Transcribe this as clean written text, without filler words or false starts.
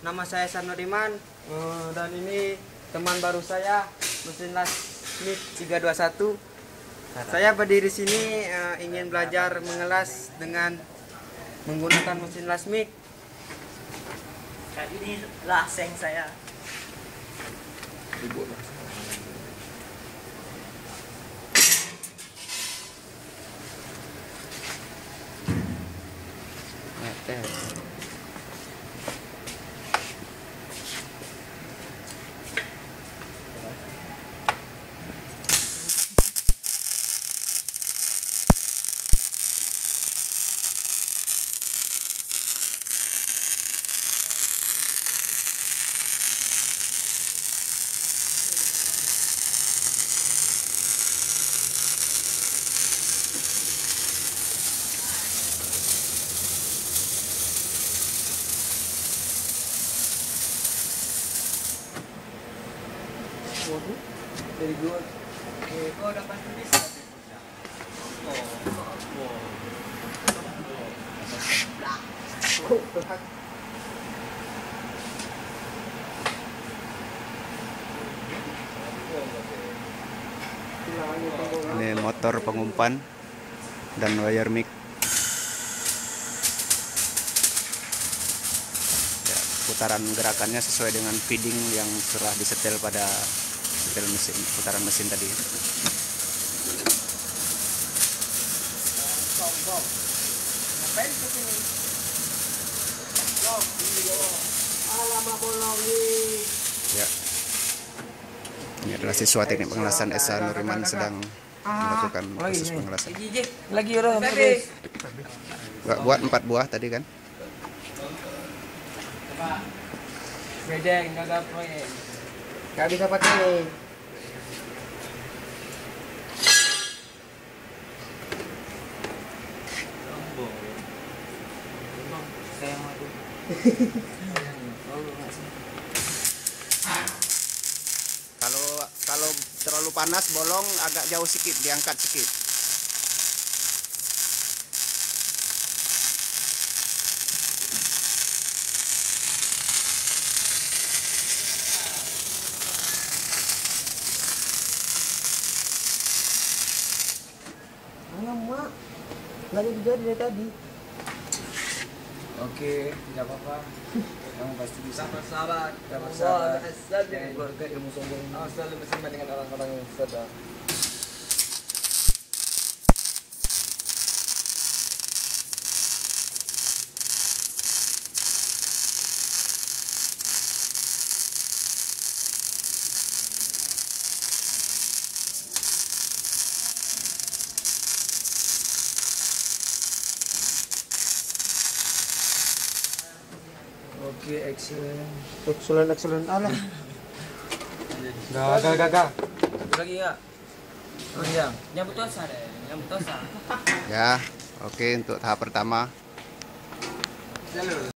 nama saya Sanuriman, dan ini teman baru saya, mesin las MIG 321. Saya berdiri sini ingin belajar mengelas dengan menggunakan mesin las MIG. Kali ini laseng saya. Waduh, dari dua. Oke, kau dapat bisa. Ini motor pengumpan dan wire mic. Ya, putaran gerakannya sesuai dengan feeding yang telah disetel pada setel mesin, putaran mesin tadi. Ngapain ke sini? Ya. Ini adalah siswa teknik pengelasan Esa Nuriman sedang melakukan proses pengelasan. Lagi udah Buat 4 buah tadi kan? bedeng gagal proyek. Gak bisa pakai nih. Kalau terlalu panas bolong agak jauh sedikit, diangkat sedikit. Alamak, nggak jadi dari tadi. Oke, tidak apa-apa. Kamu pasti bisa. Sahabat, Sahabat. Jangan keluarga ilmu sombong. selalu bersama dengan orang-orang yang sadar. Oke, excellent. Excellent Allah. Gagal. Satu lagi ya. Oh iya, nyambut tosa deh, nyambut tosa. Ya, oke untuk tahap pertama.